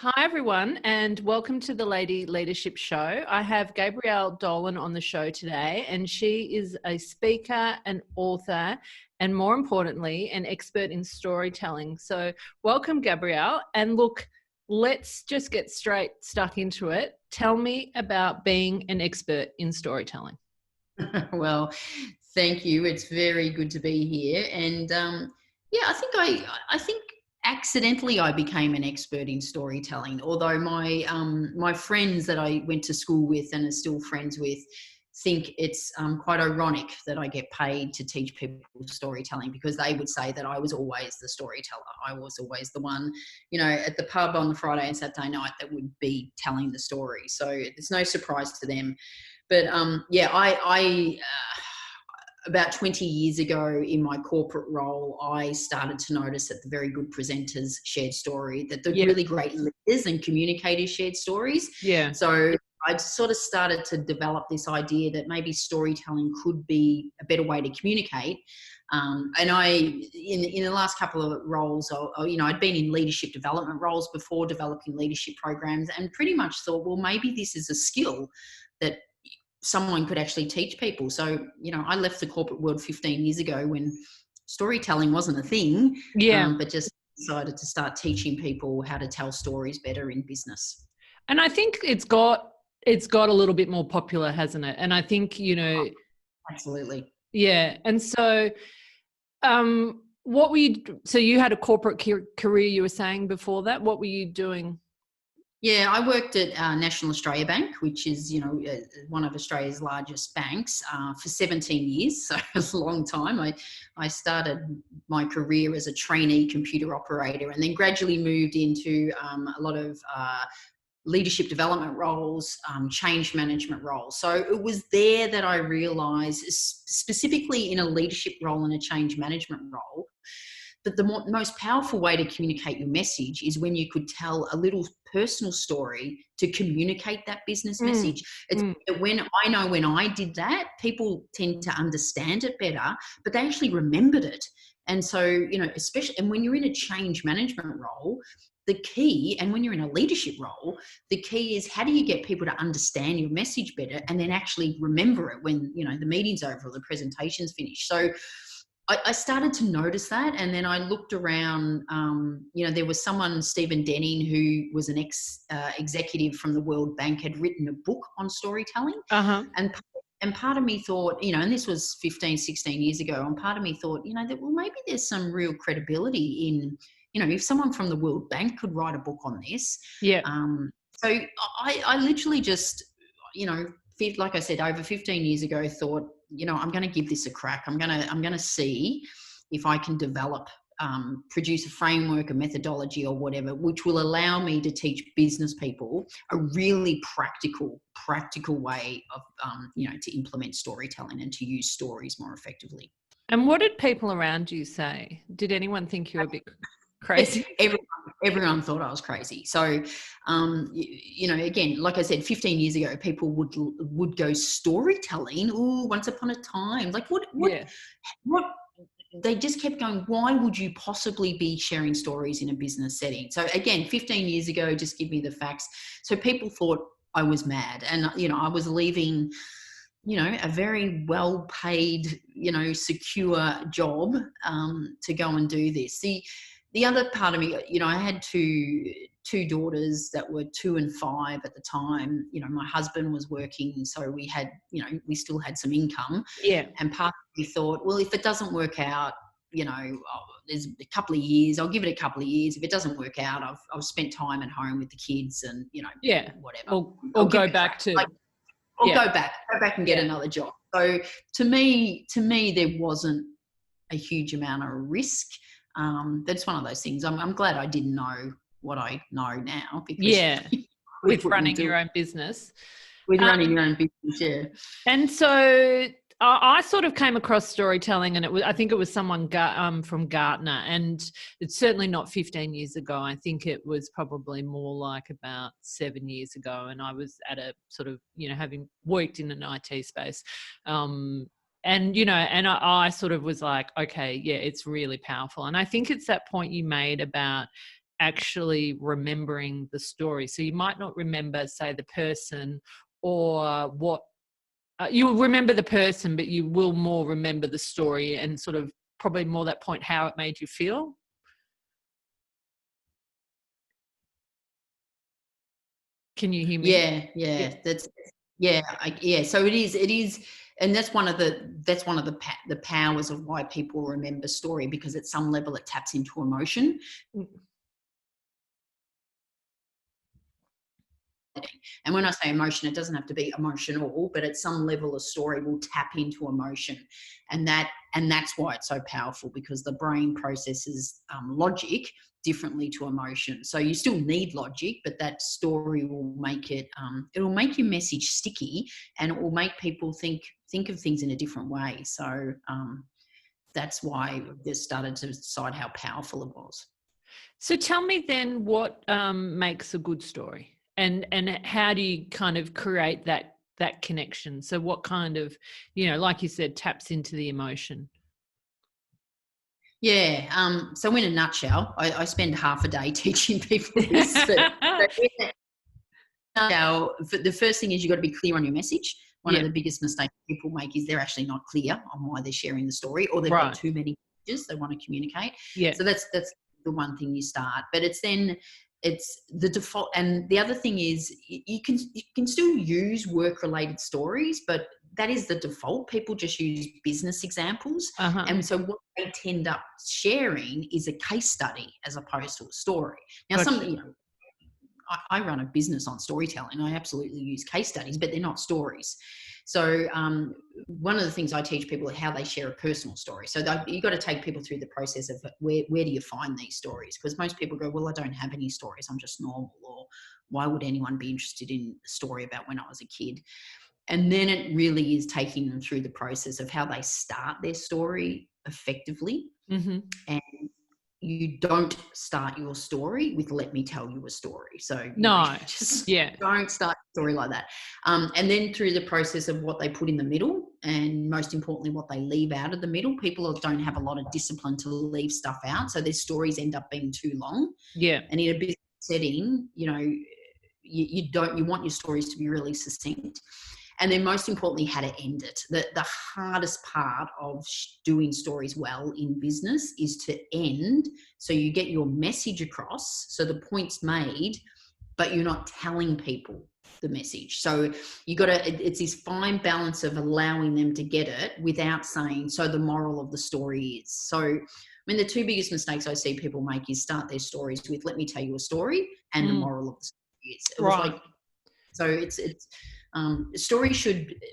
Hi, everyone, and welcome to the Lady Leadership Show. I have Gabrielle Dolan on the show today, and she is a speaker, an author, and more importantly, an expert in storytelling. So welcome, Gabrielle. And look, let's just get straight stuck into it. Tell me about being an expert in storytelling. Well, thank you. It's very good to be here. And yeah, I think accidentally I became an expert in storytelling. Although my friends that I went to school with and are still friends with think it's quite ironic that I get paid to teach people storytelling, because they would say that I was always the storyteller. I was always the one, at the pub on the Friday and Saturday night that would be telling the story. So it's no surprise to them. But yeah, I about 20 years ago in my corporate role, I started to notice that the very good presenters shared story, that the Yeah. really great leaders and communicators shared stories. Yeah. So I sort of started to develop this idea that maybe storytelling could be a better way to communicate. And in the last couple of roles, I'd been in leadership development roles before, developing leadership programs, and pretty much thought, well, maybe this is a skill that someone could actually teach people. So, I left the corporate world 15 years ago when storytelling wasn't a thing, Yeah. but just decided to start teaching people how to tell stories better in business. And I think it's got a little bit more popular, hasn't it? And I think, Absolutely. yeah. And so, so you had a corporate career, you were saying before that. What were you doing? Yeah, I worked at National Australia Bank, which is, one of Australia's largest banks, for 17 years. So it's a long time. I started my career as a trainee computer operator and then gradually moved into a lot of leadership development roles, change management roles. So it was there that I realised, specifically in a leadership role and a change management role, that the most powerful way to communicate your message is when you could tell a little personal story to communicate that business message. It's when I did that, people tend to understand it better, but they actually remembered it. And so, especially, and when you're in a change management role, the key, and when you're in a leadership role, the key is, how do you get people to understand your message better and then actually remember it when, the meeting's over or the presentation's finished. So I started to notice that, and then I looked around. There was someone, Stephen Denning, who was an executive from the World Bank, had written a book on storytelling. Uh-huh. And part of me thought, and this was 15, 16 years ago, and part of me thought, that, well, maybe there's some real credibility in, if someone from the World Bank could write a book on this. Yeah. So I literally just, like I said, over 15 years ago, thought, I'm going to give this a crack. I'm going to see if I can develop, produce a framework, a methodology or whatever, which will allow me to teach business people a really practical way of, to implement storytelling and to use stories more effectively. And what did people around you say? Did anyone think you were a bit crazy? Everyone thought I was crazy. So, again, like I said, 15 years ago, people would go storytelling. Oh, once upon a time, like what? They just kept going, why would you possibly be sharing stories in a business setting? So again, 15 years ago, just give me the facts. So people thought I was mad, and I was leaving, a very well paid, secure job, to go and do this. The other part of me, I had two daughters that were 2 and 5 at the time. My husband was working, so we had, we still had some income. Yeah. And part of me thought, well, if it doesn't work out, there's a couple of years, I'll give it a couple of years. If it doesn't work out, I've spent time at home with the kids and, Yeah. whatever. Or go back to. Go back and get another job. So to me, there wasn't a huge amount of risk. That's one of those things. I'm glad I didn't know what I know now, because with running your own business. Running your own business, yeah. And so I sort of came across storytelling, and I think it was someone from Gartner, and it's certainly not 15 years ago. I think it was probably more like about 7 years ago, and I was at a sort of, having worked in an IT space. And I sort of was like, okay, yeah, it's really powerful. And I think it's that point you made about actually remembering the story. So you might not remember, say, the person or what you'll remember the person, but you will more remember the story and sort of probably more that point how it made you feel. Can you hear me? Yeah. Yeah. So it is, and that's one of the powers of why people remember story, because at some level it taps into emotion. Mm. And when I say emotion, it doesn't have to be emotional, but at some level, a story will tap into emotion, and that's why it's so powerful, because the brain processes logic differently to emotion. So you still need logic, but that story will make it. It'll make your message sticky, and it will make people think of things in a different way. So that's why they started to decide how powerful it was. So tell me then, what makes a good story, and how do you kind of create that connection? So what kind of, like you said, taps into the emotion? Yeah. So in a nutshell, I spend half a day teaching people this. Now, the first thing is you've got to be clear on your message. One of the biggest mistakes people make is they're actually not clear on why they're sharing the story, or they've got too many messages they want to communicate. Yeah. So that's the one thing you start. But it's the default. And the other thing is you can still use work-related stories, but that is the default. People just use business examples. Uh-huh. And so what they tend up sharing is a case study as opposed to a story. Now, Gotcha. I run a business on storytelling. I absolutely use case studies, but they're not stories. So one of the things I teach people is how they share a personal story. So you've got to take people through the process of where do you find these stories? Because most people go, well, I don't have any stories. I'm just normal. Or why would anyone be interested in a story about when I was a kid? And then it really is taking them through the process of how they start their story effectively. Mm-hmm. And you don't start your story with "let me tell you a story." So just don't start a story like that. And then through the process of what they put in the middle, and most importantly, what they leave out of the middle. People don't have a lot of discipline to leave stuff out, so their stories end up being too long. Yeah. And in a business setting, you want your stories to be really succinct. And then most importantly, how to end it. The hardest part of doing stories well in business is to end, so you get your message across, so the point's made, but you're not telling people the message. So it's this fine balance of allowing them to get it without saying, so the moral of the story is. So, I mean, the two biggest mistakes I see people make is start their stories with "let me tell you a story" and the moral of the story is. It was like, so it's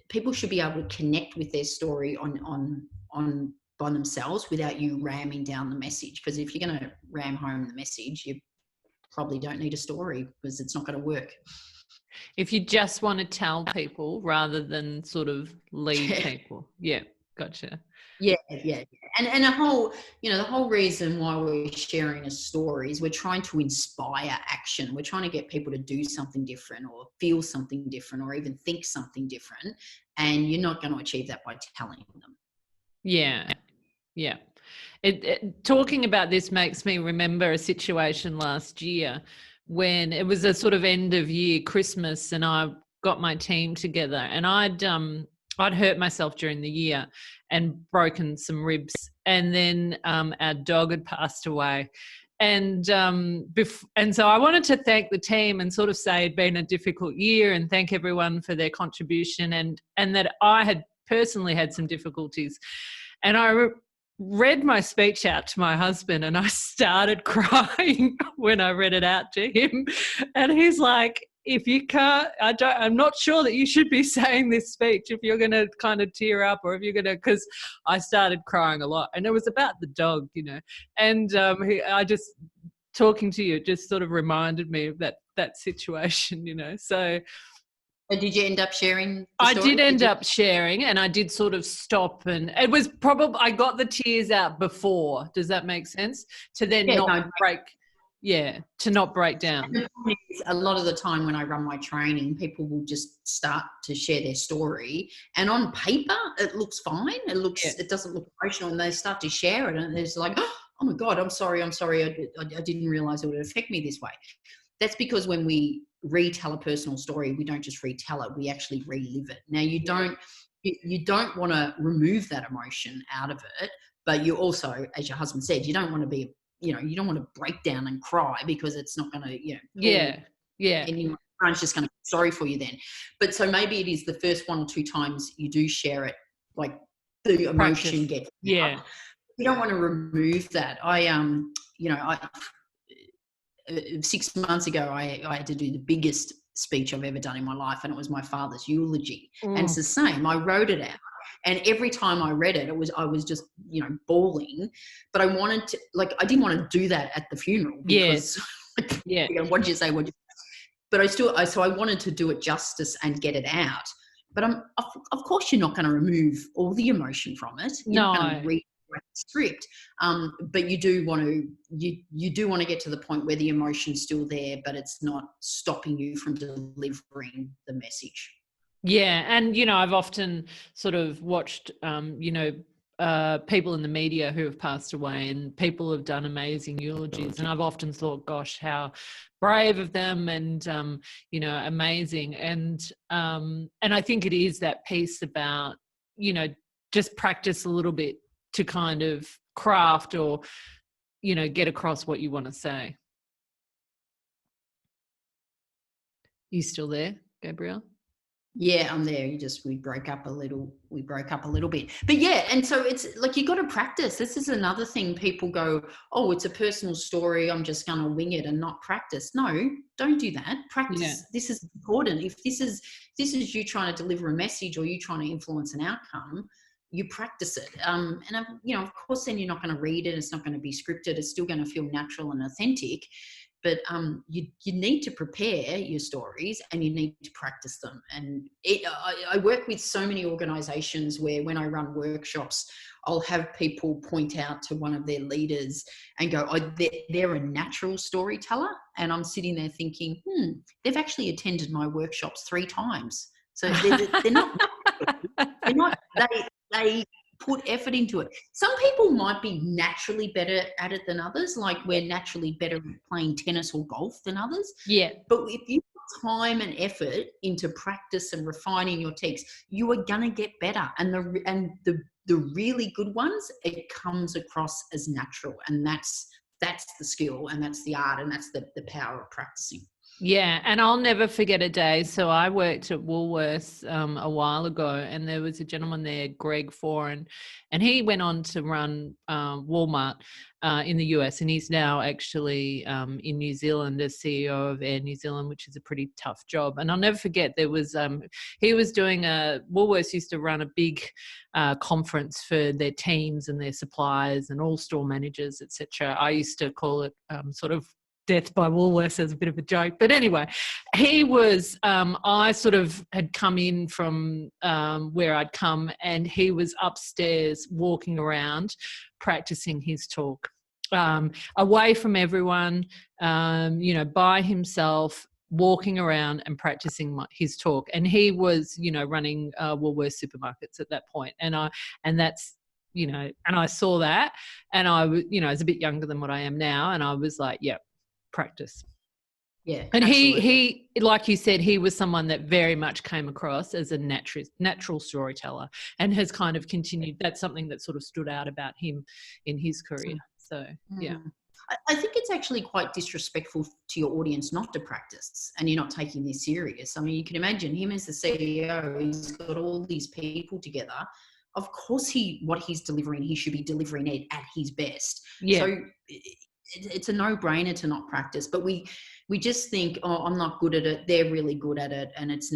people should be able to connect with their story on by themselves without you ramming down the message. Because if you're going to ram home the message, you probably don't need a story, because it's not going to work. If you just want to tell people rather than sort of lead people. Yeah, gotcha. Yeah. And the whole reason why we're sharing a story is we're trying to inspire action. We're trying to get people to do something different, or feel something different, or even think something different. And you're not going to achieve that by telling them. Yeah. Talking about this makes me remember a situation last year when it was a sort of end of year Christmas, and I got my team together, and I'd hurt myself during the year and broken some ribs, and then our dog had passed away. And so I wanted to thank the team and sort of say it'd been a difficult year, and thank everyone for their contribution, and that I had personally had some difficulties. And I read my speech out to my husband, and I started crying when I read it out to him. And he's like, if you can't, I'm not sure that you should be saying this speech if you're going to kind of tear up, or if you're going to, because I started crying a lot, and it was about the dog, and talking to you just sort of reminded me of that situation, so. Did you end up sharing the story? I did end up sharing, and I did sort of stop, and it was probably, I got the tears out before. Does that make sense? To then not break down. A lot of the time when I run my training, people will just start to share their story, and on paper it looks fine. It doesn't look emotional, and they start to share it, and there's like, oh my God, I'm sorry. I didn't realize it would affect me this way. That's because when we retell a personal story, we don't just retell it, we actually relive it. Now, you don't want to remove that emotion out of it, but you also, as your husband said, you don't want to be, you don't want to break down and cry, because it's not going to, everyone's just going to be sorry for you then. But so maybe it is the first 1 or 2 times you do share it, like the emotion gets out. You don't want to remove that. I 6 months ago, I had to do the biggest speech I've ever done in my life, and it was my father's eulogy. And it's the same. I wrote it out, and every time I read it, I was just bawling. But I wanted to, I didn't want to do that at the funeral, because what did you say? But I wanted to do it justice and get it out. But of course, you're not going to remove all the emotion from it. You're not going to read the script. But you do want to get to the point where the emotion's still there, but it's not stopping you from delivering the message. Yeah. And, I've often sort of watched, people in the media who have passed away, and people have done amazing eulogies. And I've often thought, gosh, how brave of them, and, amazing. And I think it is that piece about, just practice a little bit to kind of craft or, get across what you want to say. You still there, Gabrielle? Yeah, I'm there. We broke up a little bit. But yeah, and so it's like, you got to practice. This is another thing. People go, oh, it's a personal story, I'm just going to wing it and not practice. No, don't do that. Practice. Yeah. This is important. If this is you trying to deliver a message, or you trying to influence an outcome, you practice it. Of course, then you're not going to read it. It's not going to be scripted. It's still going to feel natural and authentic. But you need to prepare your stories, and you need to practice them. And I work with so many organisations where, when I run workshops, I'll have people point out to one of their leaders and go, oh, they're a natural storyteller. And I'm sitting there thinking, they've actually attended my workshops 3 times. So they're not, they put effort into it. Some people might be naturally better at it than others, like we're naturally better at playing tennis or golf than others. Yeah. But if you put time and effort into practice and refining your text, you are gonna get better. And the really good ones, it comes across as natural. And that's the skill, and that's the art, and that's the power of practicing. Yeah, and I'll never forget a day. So I worked at Woolworths a while ago, and there was a gentleman there, Greg Foran, and he went on to run Walmart in the US, and he's now actually in New Zealand as CEO of Air New Zealand, which is a pretty tough job. And I'll never forget, there was he was doing Woolworths used to run a big conference for their teams and their suppliers and all store managers, etc. I used to call it sort of death by Woolworths as a bit of a joke. But anyway, he was, I sort of had come in from where I'd come, and he was upstairs walking around practicing his talk, away from everyone, by himself, walking around and practicing his talk. And he was, running Woolworths supermarkets at that point. And that's, and I saw that, and I was, I was a bit younger than what I am now. And I was like, yeah, practice. Yeah. And he, like you said, he was someone that very much came across as a natural storyteller, and has kind of continued. That's something that sort of stood out about him in his career. So, yeah. I think it's actually quite disrespectful to your audience not to practice, and you're not taking this serious. I mean, you can imagine him as the CEO, he's got all these people together. Of course, what he's delivering, he should be delivering it at his best. Yeah. So it's a no-brainer to not practice, but we just think, oh, I'm not good at it, they're really good at it, and it's,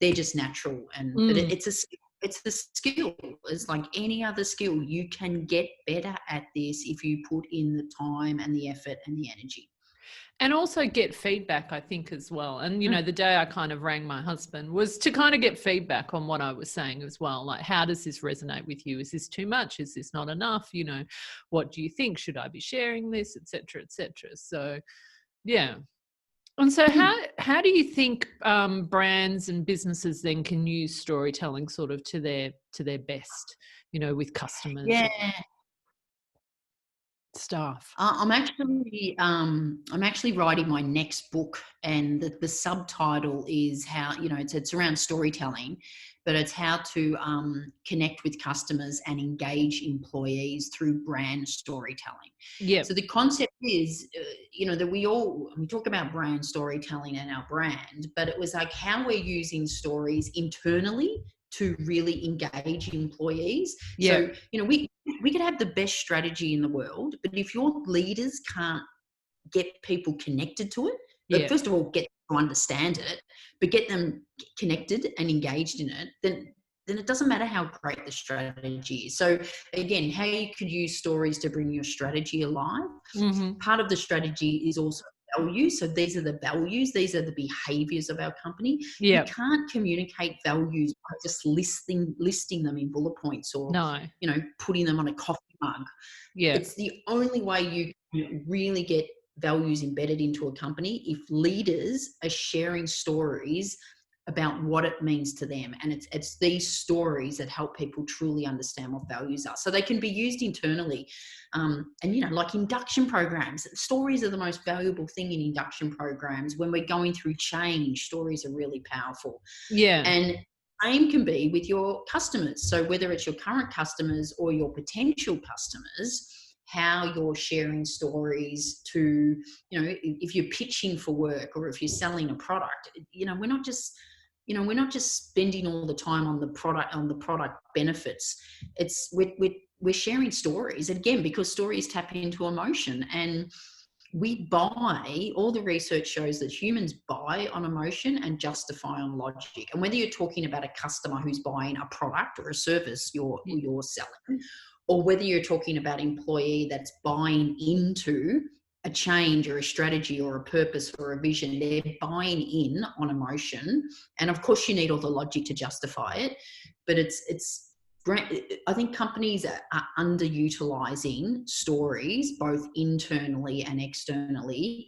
they're just natural. And but it's a skill. It's like any other skill. You can get better at this if you put in the time and the effort and the energy. And also get feedback, I think, as well. And, the day I kind of rang my husband was to kind of get feedback on what I was saying as well. Like, how does this resonate with you? Is this too much? Is this not enough? What do you think? Should I be sharing this, et cetera, et cetera? So, yeah. And so how do you think brands and businesses then can use storytelling sort of to their best, with customers? Yeah. staff? I'm actually writing my next book, and the subtitle is how, it's around storytelling, but it's how to connect with customers and engage employees through brand storytelling. Yep. So the concept is, that we talk about brand storytelling and our brand, but it was like how we're using stories internally to really engage employees. So, Yep. we could have the best strategy in the world, but if your leaders can't get people connected to it, like, Yep. first of all, get to understand it, but get them connected and engaged in it, then it doesn't matter how great the strategy is. So again, how you could use stories to bring your strategy alive. Mm-hmm. Part of the strategy is also values. So these are the values, these are the behaviors of our company. You Yep. can't communicate values by just listing them in bullet points, or No. putting them on a coffee mug. Yep. It's the only way you can really get values embedded into a company, if leaders are sharing stories about what it means to them. And it's these stories that help people truly understand what values are, so they can be used internally. And like induction programs, stories are the most valuable thing in induction programs. When we're going through change, stories are really powerful. Yeah. And same can be with your customers. So whether it's your current customers or your potential customers, how you're sharing stories to, if you're pitching for work or if you're selling a product, we're not just spending all the time on the product benefits. It's we're sharing stories again, because stories tap into emotion, and all the research shows that humans buy on emotion and justify on logic. And whether you're talking about a customer who's buying a product or a service you're selling, or whether you're talking about an employee that's buying into a change or a strategy or a purpose or a vision, they're buying in on emotion. And of course, you need all the logic to justify it, but I think companies are underutilizing stories, both internally and externally,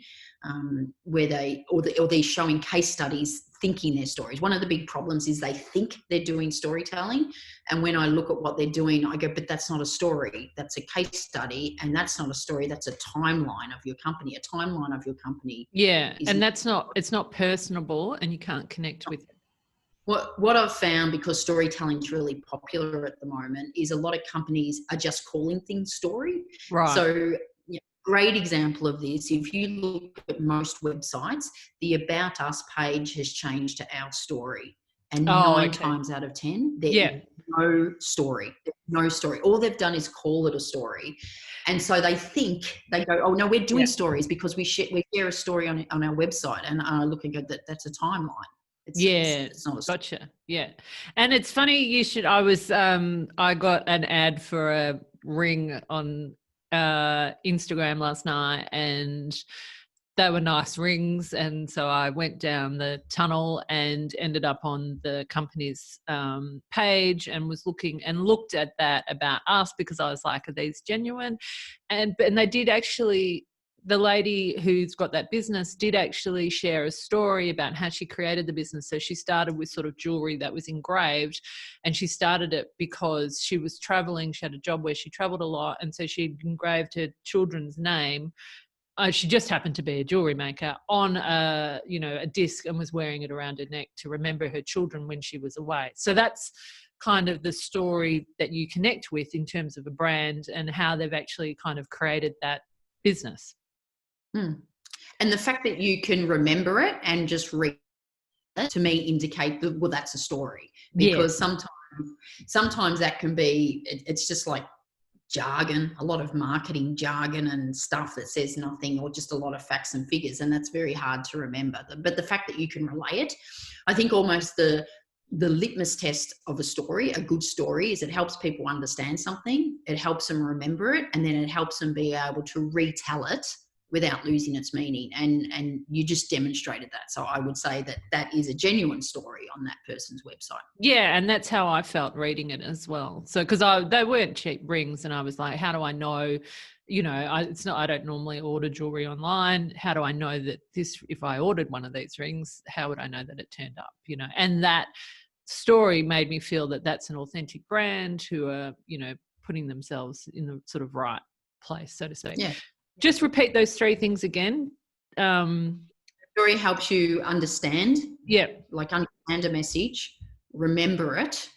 where they're showing case studies, thinking their stories. One of the big problems is they think they're doing storytelling, and when I look at what they're doing, I go, but that's not a story. That's a case study, and that's not a story. That's a timeline of your company. A timeline of your company. Yeah. And it's not personable, and you can't connect with it. What I've found, because storytelling is really popular at the moment, is a lot of companies are just calling things story. Right. So, great example of this, if you look at most websites, the About Us page has changed to Our Story. And Oh, nine okay. times out of 10, there Yeah. is no story. There's no story. All they've done is call it a story. And so they go, oh, no, we're doing stories because we share a story on our website. And I look and go, that's a timeline. Yeah, It's not a story. gotcha. Yeah. And it's funny I got an ad for a ring on Instagram last night, and they were nice rings, and so I went down the tunnel and ended up on the company's page, and was looked at that About Us, because I was like, are these genuine? And they did actually, the lady who's got that business did actually share a story about how she created the business. So she started with sort of jewelry that was engraved, and she started it because she was traveling. She had a job where she traveled a lot, and so she engraved her children's name. She just happened to be a jewelry maker, on a disc, and was wearing it around her neck to remember her children when she was away. So that's kind of the story that you connect with in terms of a brand, and how they've actually kind of created that business. And the fact that you can remember it and just read it, to me, indicate that, well, that's a story. Because sometimes that can be, it's just like jargon, a lot of marketing jargon and stuff that says nothing, or just a lot of facts and figures, and that's very hard to remember. But the fact that you can relay it, I think almost the litmus test of a good story, is it helps people understand something, it helps them remember it, and then it helps them be able to retell it without losing its meaning. And you just demonstrated that. So I would say that is a genuine story on that person's website. Yeah, and that's how I felt reading it as well. So because they weren't cheap rings, and I was like, how do I know? I don't normally order jewelry online. How do I know that if I ordered one of these rings, how would I know that it turned up? And that story made me feel that that's an authentic brand who are, putting themselves in the sort of right place, so to speak. Yeah. Just repeat those three things again. Story helps you understand. Yeah. Like understand a message, remember it,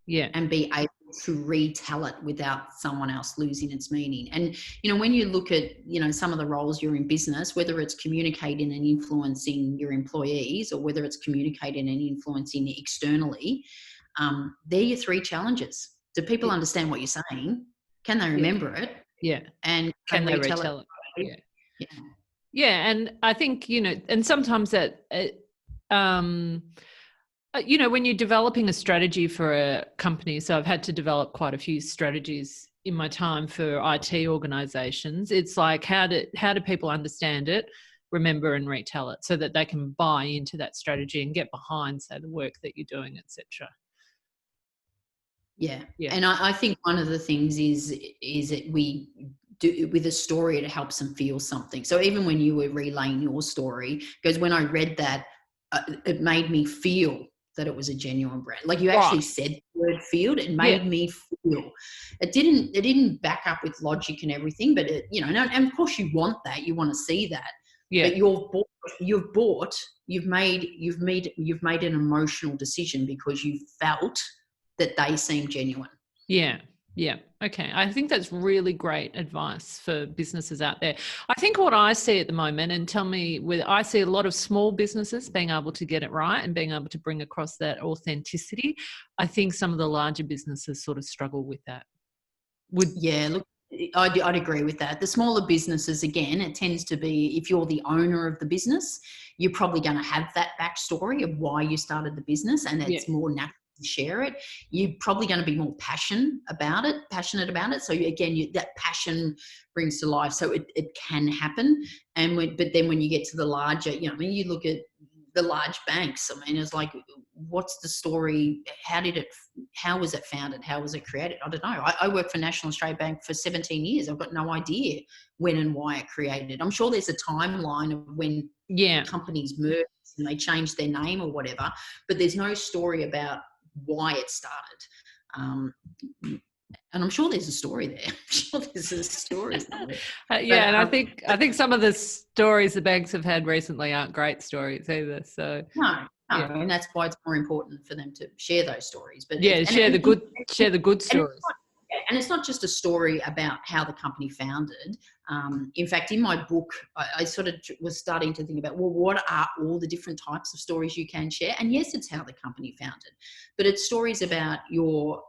Yeah. and be able to retell it without someone else losing its meaning. And, when you look at, some of the roles you're in business, whether it's communicating and influencing your employees or whether it's communicating and influencing externally, they're your three challenges. Do people understand what you're saying? Can they remember it? Yeah. And can they retell it? Yeah. Yeah. Yeah. And I think, and sometimes that, when you're developing a strategy for a company, so I've had to develop quite a few strategies in my time for IT organizations. It's like, how do people understand it, remember and retell it so that they can buy into that strategy and get behind, say, the work that you're doing, etc. Yeah. And I think one of the things is that we do with a story, it helps them feel something. So even when you were relaying your story, because when I read that, it made me feel that it was a genuine brand. Like you actually said the word feel, it made me feel. It didn't back up with logic and everything, but it, and of course you want that, you want to see that. Yeah. But you've made an emotional decision because you felt that they seem genuine. Yeah. Yeah. Okay. I think that's really great advice for businesses out there. I think what I see at the moment, and tell me, I see a lot of small businesses being able to get it right and being able to bring across that authenticity. I think some of the larger businesses sort of struggle with that. Look, I'd agree with that. The smaller businesses, again, it tends to be, if you're the owner of the business, you're probably going to have that backstory of why you started the business, and it's more natural to share it. You're probably going to be more passionate about it. So that passion brings to life. So it can happen. But then when you get to the larger, you look at the large banks. It's like, what's the story? How was it founded? How was it created? I don't know. I worked for National Australia Bank for 17 years. I've got no idea when and why it created. I'm sure there's a timeline of when companies merged and they changed their name or whatever, but there's no story about why it started. And I'm sure there's a story there. I'm sure there's a story somewhere. And I think some of the stories the banks have had recently aren't great stories either. So no, and that's why it's more important for them to share those stories. But share the good stories. And it's not just a story about how the company founded. In fact, in my book, I sort of was starting to think about, well, what are all the different types of stories you can share? And yes, it's how the company founded, but it's stories about your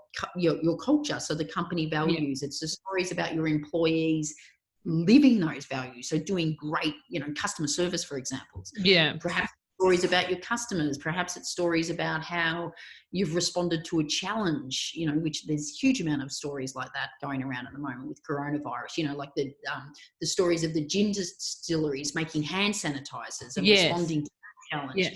culture. So the company values. It's the stories about your employees living those values. So doing great, customer service, for example. Perhaps stories about your customers. Perhaps it's stories about how you've responded to a challenge, which there's a huge amount of stories like that going around at the moment with coronavirus, like the stories of the gin distilleries making hand sanitizers and responding to that challenge.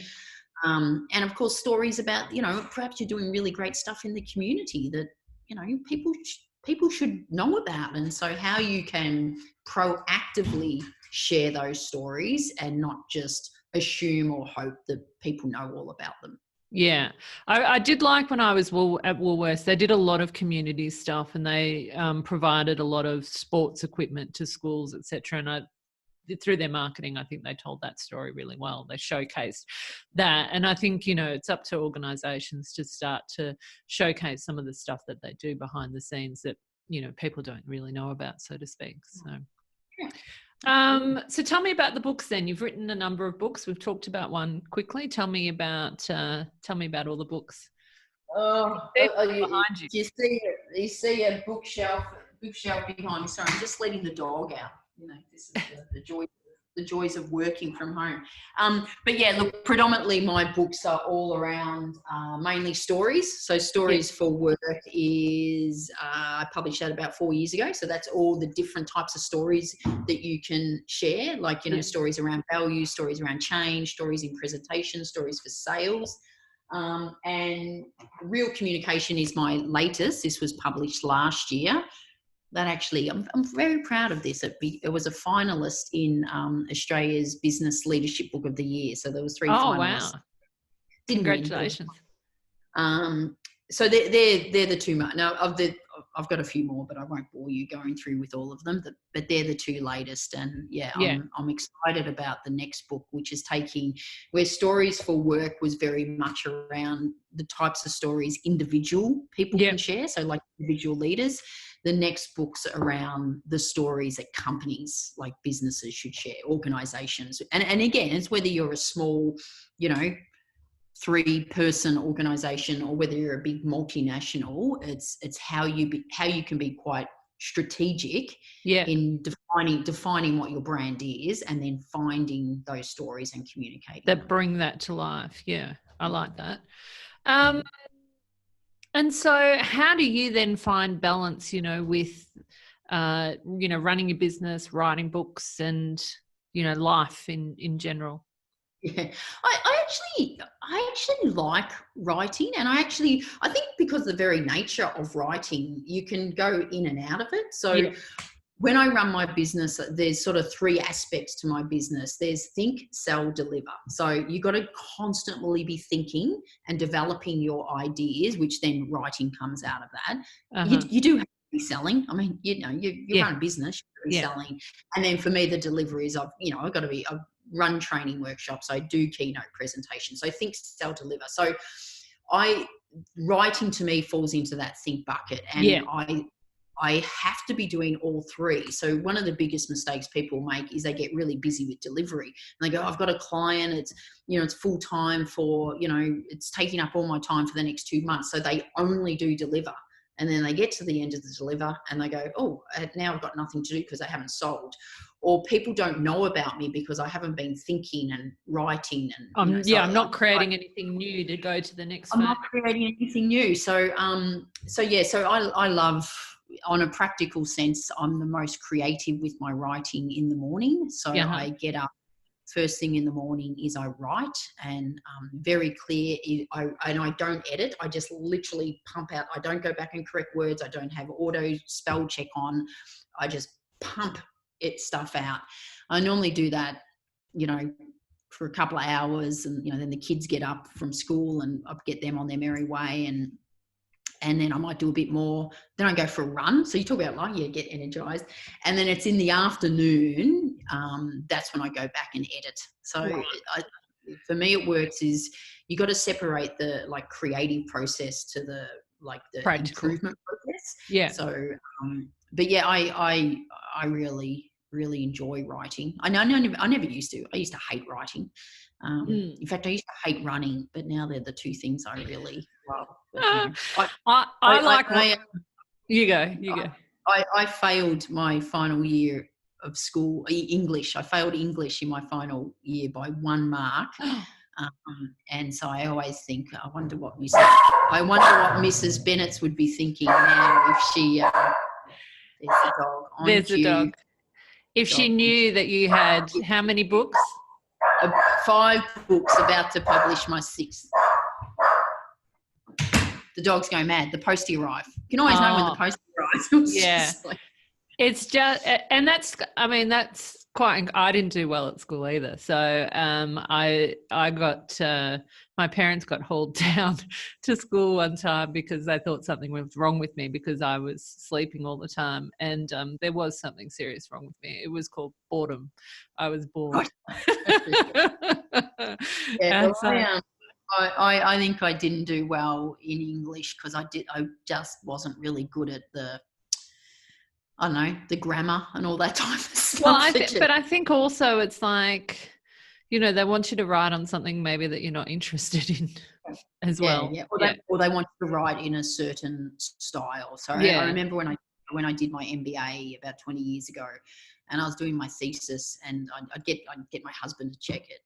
And of course, stories about, perhaps you're doing really great stuff in the community that, people should know about. And so how you can proactively share those stories and not just assume or hope that people know all about them. Yeah, I did like when I was at Woolworths, they did a lot of community stuff, and they provided a lot of sports equipment to schools, etc. And through their marketing, I think they told that story really well. They showcased that. And I think, it's up to organisations to start to showcase some of the stuff that they do behind the scenes that, people don't really know about, so to speak. So. So tell me about the books then. You've written a number of books. We've talked about one quickly. Tell me about all the books. Behind you. You see a bookshelf behind me. Sorry, I'm just letting the dog out. This is the joys of working from home. But look, predominantly my books are all around mainly stories. So Stories for Work is, I published that about 4 years ago. So that's all the different types of stories that you can share, like, stories around values, stories around change, stories in presentation, stories for sales. And Real Communication is my latest. This was published last year. That actually, I'm very proud of this. It was a finalist in Australia's Business Leadership Book of the Year. So there was 3 finalists. Oh, wow. Congratulations. So they're the two. Now, of I've got a few more, but I won't bore you going through with all of them. But they're the two latest, and yeah, Yeah. I'm excited about the next book, which is taking where Stories for Work was very much around the types of stories individual people Yeah. can share, so like individual leaders. The next book's around the stories that companies, like businesses, should share, organizations. And again, it's whether you're a small, 3-person organization or whether you're a big multinational, it's how you can be quite strategic in defining what your brand is, and then finding those stories and communicating that them. bring that to life. Yeah, I like that. And so how do you then find balance, with, running your business, writing books, and, life in general? Yeah, I actually like writing, and I think because the very nature of writing, you can go in and out of it. So when I run my business, there's sort of 3 aspects to my business. There's think, sell, deliver. So you got to constantly be thinking and developing your ideas, which then writing comes out of that. You do have to be selling. I mean, you run a business, you're selling. And then for me, the delivery is I've got to be, I run training workshops. I do keynote presentations. So think, sell, deliver. So writing to me falls into that think bucket. And I have to be doing all 3. So one of the biggest mistakes people make is they get really busy with delivery. And they go, I've got a client, it's full time for, it's taking up all my time for the next 2 months. So they only do deliver. And then they get to the end of the deliver and they go, oh, now I've got nothing to do because I haven't sold. Or people don't know about me because I haven't been thinking and writing. And I'm not creating anything new to go to the next phase. I'm not creating anything new. So I love, on a practical sense, I'm the most creative with my writing in the morning. So I get up, first thing in the morning is I write, and very clear. I don't edit. I just literally pump out. I don't go back and correct words. I don't have auto spell check on. I just pump stuff out. I normally do that, for a couple of hours, and then the kids get up from school and I get them on their merry way, and then I might do a bit more. Then I go for a run. So you talk about get energized. And then it's in the afternoon. That's when I go back and edit. So for me, it works is you got to separate the creative process to the improvement process. Yeah. So, but yeah, I really, really enjoy writing. I never used to. I used to hate writing. In fact, I used to hate running, but now they're the 2 things I really love. But, you go. I failed my final year of school, English. I failed English in my final year by 1 mark. And so I always think, I wonder what Mrs. Bennett's would be thinking now if she, there's the dog. There's the dog. If she knew that you had how many books? 5 books, about to publish my 6th. The dog's going mad. The postie arrived. You can always know when the postie arrives. It's just, and that's quite, I didn't do well at school either. So I got, my parents got hauled down to school one time because they thought something was wrong with me because I was sleeping all the time. And there was something serious wrong with me. It was called boredom. I was bored. I think I didn't do well in English because I just wasn't really good at the grammar and all that type of stuff. Well, but I think also it's like, they want you to write on something maybe that you're not interested in as well. Yeah. Or they want you to write in a certain style. So I remember when I did my MBA about 20 years ago, and I was doing my thesis, and I'd get my husband to check it.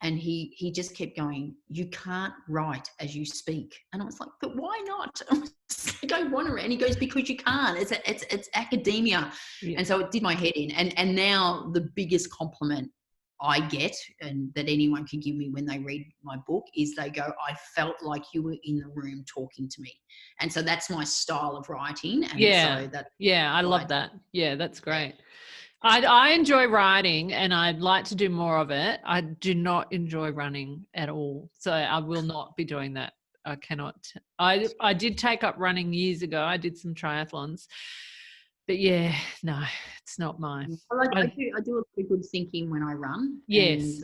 And he just kept going, you can't write as you speak. And I was like, but why not? I don't want to. And he goes, because you can't. It's academia. Yeah. And so it did my head in. And now the biggest compliment I get, and that anyone can give me when they read my book, is they go, I felt like you were in the room talking to me. And so that's my style of writing. And I love that. Yeah, that's great. I enjoy writing and I'd like to do more of it. I do not enjoy running at all. So I will not be doing that I cannot. I did take up running years ago. I did some triathlons, but yeah, no, it's not mine. Well, I do a lot of good thinking when I run. Yes.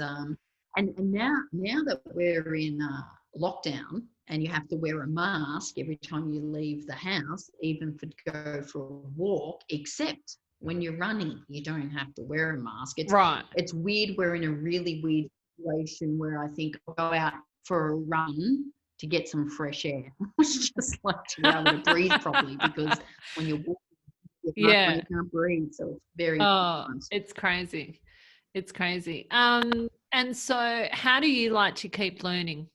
And now that we're in lockdown and you have to wear a mask every time you leave the house, even to go for a walk, except when you're running, you don't have to wear a mask. It's weird. We're in a really weird situation where I think I'll go out for a run to get some fresh air. It's just like to be able to breathe properly, because when you're walking, you can't breathe. So it's very it's crazy. It's crazy. And so how do you like to keep learning?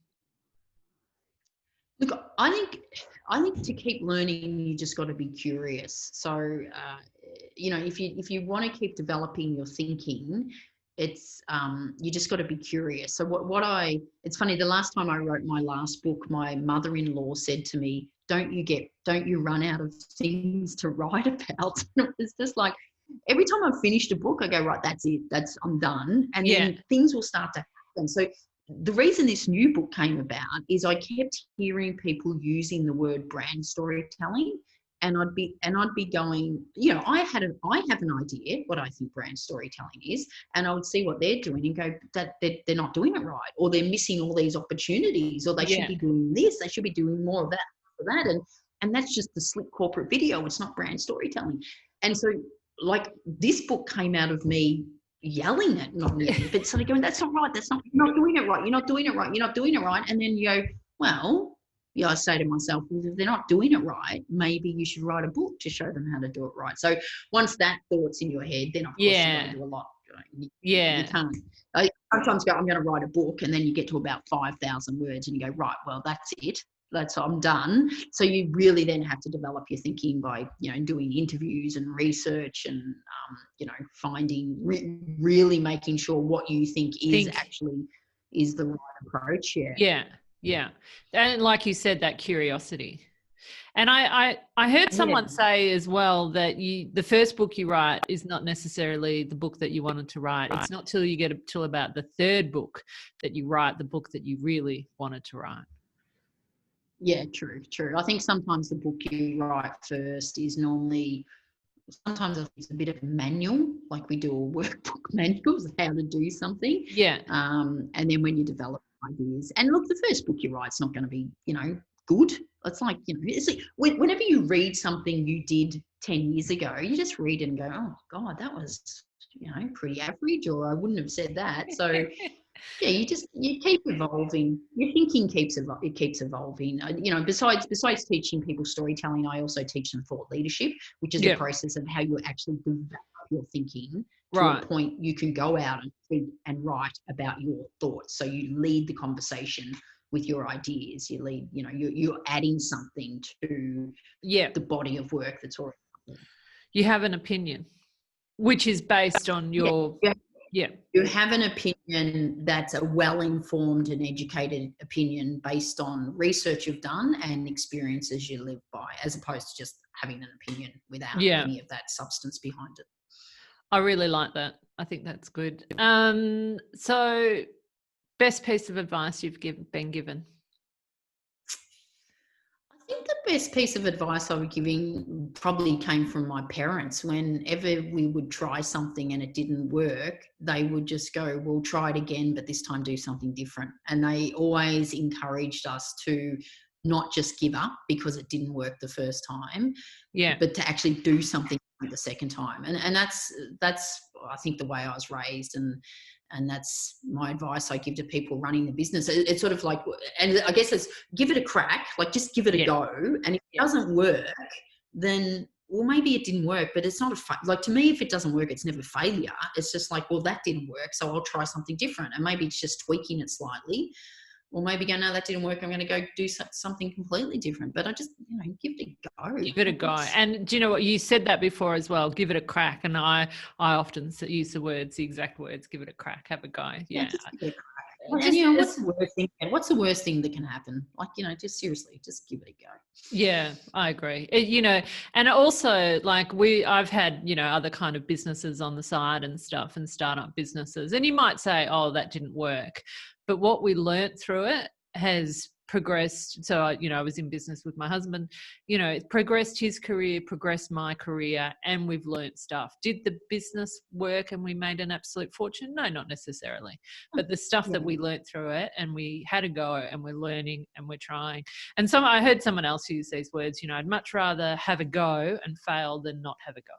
Look, I think to keep learning, you just got to be curious. So, if you want to keep developing your thinking, it's you just got to be curious. So it's funny, the last time I wrote my last book, my mother-in-law said to me, don't you run out of things to write about? And it was just like, every time I've finished a book, I go, right, that's it, I'm done. And then things will start to happen. So the reason this new book came about is I kept hearing people using the word brand storytelling, and I'd be going, I have an idea what I think brand storytelling is, and I would see what they're doing and go, that they're not doing it right, or they're missing all these opportunities, or they should be doing this, they should be doing more of that for that, and that's just the slick corporate video. It's not brand storytelling. And so, like, this book came out of me yelling at, not yelling, but sort of going, that's not right, you're not doing it right, you're not doing it right, you're not doing it right. And then you go, well, I say to myself, well, if they're not doing it right, maybe you should write a book to show them how to do it right. So once that thought's in your head, then of course you got to do a lot. You can't. I sometimes go, I'm going to write a book, and then you get to about 5,000 words and you go, right, well, that's it. I'm done. So you really then have to develop your thinking by, doing interviews and research and, finding, really making sure what you think actually is the right approach. Yeah. And like you said, that curiosity. And I heard someone say as well that the first book you write is not necessarily the book that you wanted to write. It's not till you get till about the third book that you write the book that you really wanted to write. Yeah, true. I think sometimes the book you write first is normally, sometimes it's a bit of a manual, like we do a workbook manuals of how to do something. Yeah. And then when you develop ideas, and look, the first book you write's not going to be, good. It's like, it's like whenever you read something you did 10 years ago, you just read it and go, oh God, that was, pretty average, or I wouldn't have said that. So yeah, you keep evolving. Your thinking keeps evolving. Besides teaching people storytelling, I also teach them thought leadership, which is the process of how you actually develop your thinking to a point you can go out and think and write about your thoughts. So you lead the conversation with your ideas. You lead, you're adding something to the body of work that's already happening. You have an opinion, which is based on your You have an opinion that's a well-informed and educated opinion based on research you've done and experiences you live by, as opposed to just having an opinion without any of that substance behind it. I really like that. I think that's good. So best piece of advice you've been given? I think the best piece of advice I was giving probably came from my parents. Whenever we would try something and it didn't work, they would just go, we'll try it again, but this time do something different. And they always encouraged us to not just give up because it didn't work the first time, but to actually do something the second time. And that's I think the way I was raised, and that's my advice I give to people running the business. It's sort of like, and I guess it's give it a crack, like just give it a go. And if it doesn't work, then, well, maybe it didn't work, but it's not like, to me, if it doesn't work, it's never failure. It's just like, well, that didn't work, so I'll try something different. And maybe it's just tweaking it slightly. Or maybe go, no, that didn't work, I'm going to go do something completely different. But I just, give it a go. Give it a go. And do you know what? You said that before as well, give it a crack. And I often use the exact words, give it a crack, have a go. Yeah. Just give it a crack. And what's the worst thing? What's the worst thing that can happen? Like, just seriously, just give it a go. Yeah, I agree. And also, like, I've had, other kind of businesses on the side and stuff, and startup businesses. And you might say, oh, that didn't work. But what we learnt through it has progressed. So, I was in business with my husband, progressed his career, progressed my career, and we've learned stuff. Did the business work and we made an absolute fortune? No, not necessarily. But the stuff that we learned through it, and we had a go, and we're learning and we're trying. And I heard someone else use these words, I'd much rather have a go and fail than not have a go.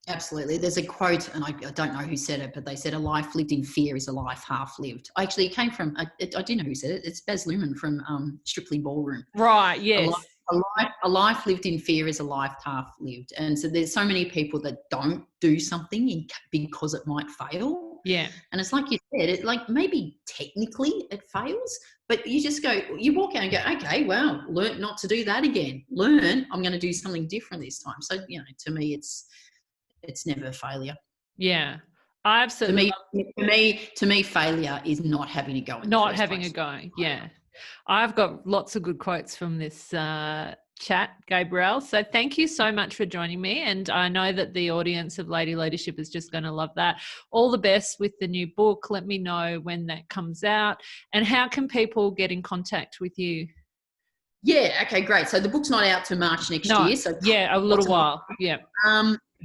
Absolutely. There's a quote, and I don't know who said it, but they said a life lived in fear is a life half lived. Actually, it came from, I do know who said it. It's Baz Luhrmann from Strictly Ballroom. Right, yes. A life lived in fear is a life half lived. And so there's so many people that don't do something because it might fail. Yeah. And it's like you said, it like maybe technically it fails, but you just go, you walk out and go, okay, well, learn not to do that again. Learn, I'm going to do something different this time. So, to me, it's never a failure. Yeah. I absolutely to me, failure is not having a go. Not having a go. Yeah. I've got lots of good quotes from this chat, Gabrielle. So thank you so much for joining me. And I know that the audience of Lady Leadership is just going to love that. All the best with the new book. Let me know when that comes out. And how can people get in contact with you? Yeah. Okay, great. So the book's not out till March next year. So yeah, a little while. Yeah.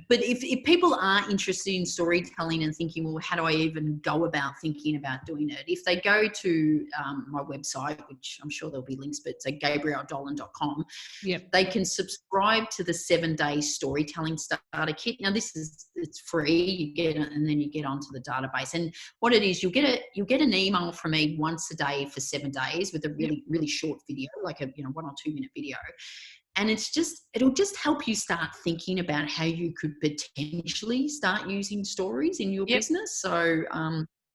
But if people are interested in storytelling and thinking, well, how do I even go about thinking about doing it? If they go to my website, which I'm sure there'll be links, but it's GabrielleDolan.com, they can subscribe to the 7-day storytelling starter kit. Now, it's free. You get it, and then you get onto the database. And what it is, you'll get an email from me once a day for 7 days with a really, really short video, like a 1 or 2 minute video. And it'll just help you start thinking about how you could potentially start using stories in your business. So,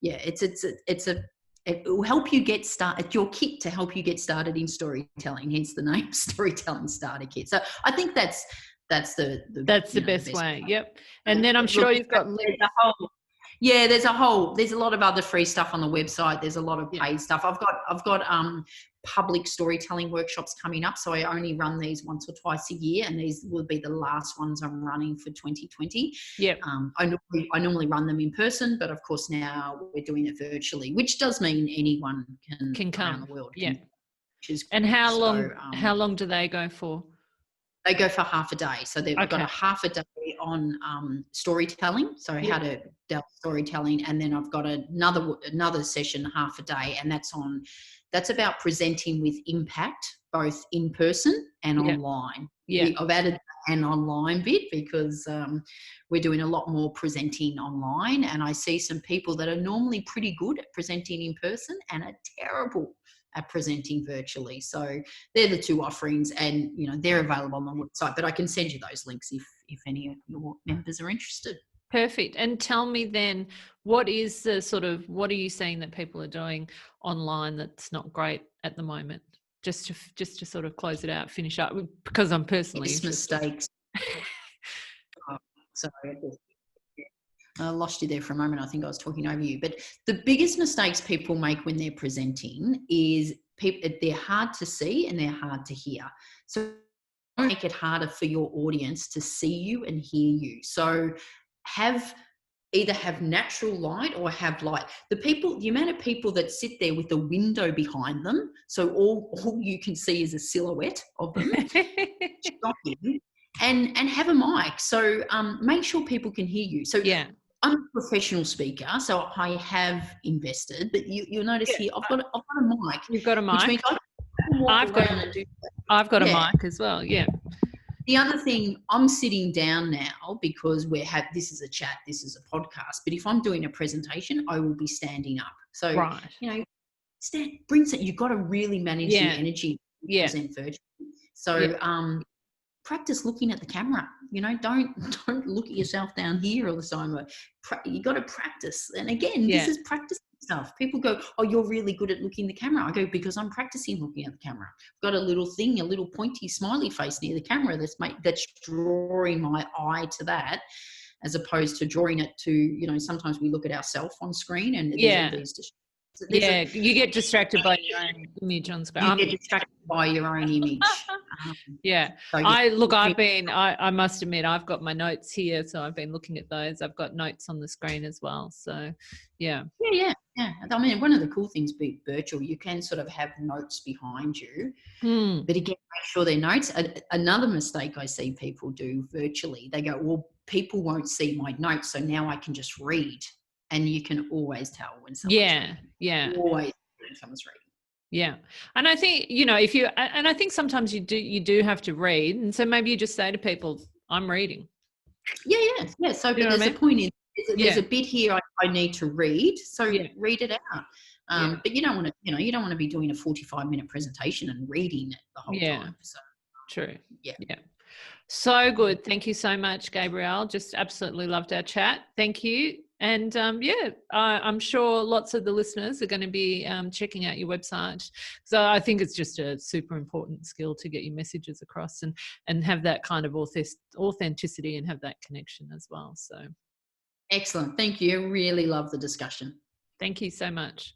it will help you get started. It's your kit to help you get started in storytelling, hence the name Storytelling Starter Kit. So I think that's the best way. Yep. And then I'm sure you've got there's a lot of other free stuff on the website. There's a lot of paid stuff. I've got public storytelling workshops coming up. So I only run these once or twice a year, and these will be the last ones I'm running for 2020. Yep. I normally run them in person, but of course now we're doing it virtually, which does mean anyone can come around the world. Yeah. And how long do they go for? They go for half a day. So they've got a half a day on storytelling. So how to delve storytelling. And then I've got another session, half a day. And that's about presenting with impact, both in person and online. Yeah. I've added an online bit because we're doing a lot more presenting online. And I see some people that are normally pretty good at presenting in person and are terrible at presenting virtually. So they're the two offerings, and they're available on the website, but I can send you those links if any of your members are interested. Perfect. And tell me then, what are you seeing that people are doing online that's not great at the moment? Just to sort of close it out, finish up, because I'm personally mistakes. Sorry. I lost you there for a moment. I think I was talking over you. But the biggest mistakes people make when they're presenting is they're hard to see and they're hard to hear. So make it harder for your audience to see you and hear you. So either have natural light or have light. The amount of people that sit there with a window behind them, so all you can see is a silhouette of them, shocking, and have a mic. So make sure people can hear you. So I'm a professional speaker, so I have invested, but you'll notice here I've got a mic. You've got a mic. Which means I've got a mic as well. Yeah. The other thing, I'm sitting down now because this is a chat, this is a podcast. But if I'm doing a presentation, I will be standing up. So you've got to really manage your energy. Present virtually. So practice looking at the camera. Don't look at yourself down here all the time. You got to practice. And again, this is practice stuff. People go, "Oh, you're really good at looking at the camera." I go, "Because I'm practicing looking at the camera. I've got a little pointy smiley face near the camera that's drawing my eye to that, as opposed to drawing it to, sometimes we look at ourselves on screen and you get distracted by your own image on screen. You get distracted by your own image. I must admit, I've got my notes here, so I've been looking at those. I've got notes on the screen as well. So, yeah. Yeah, I mean, one of the cool things being virtual, you can sort of have notes behind you, Mm. but again, make sure they're notes. Another mistake I see people do virtually, they go, well, people won't see my notes, so now I can just read. And you can always tell when someone's Yeah, reading. yeah. Always when someone's reading. Yeah. And I think, if you, and I think sometimes you do have to read. And so maybe you just say to people, I'm reading. Yeah. So, You but know what there's I a mean? point in, there's Yeah. a bit here I need to read. So Yeah. read it out. Yeah. But you don't want to, you don't want to be doing a 45-minute presentation and reading it the whole Yeah. time. So True. yeah. Yeah. So good. Thank you so much, Gabrielle. Just absolutely loved our chat. Thank you. And I'm sure lots of the listeners are going to be checking out your website. So I think it's just a super important skill to get your messages across and have that kind of authenticity and have that connection as well. So Excellent. Thank you. Really love the discussion. thank you so much.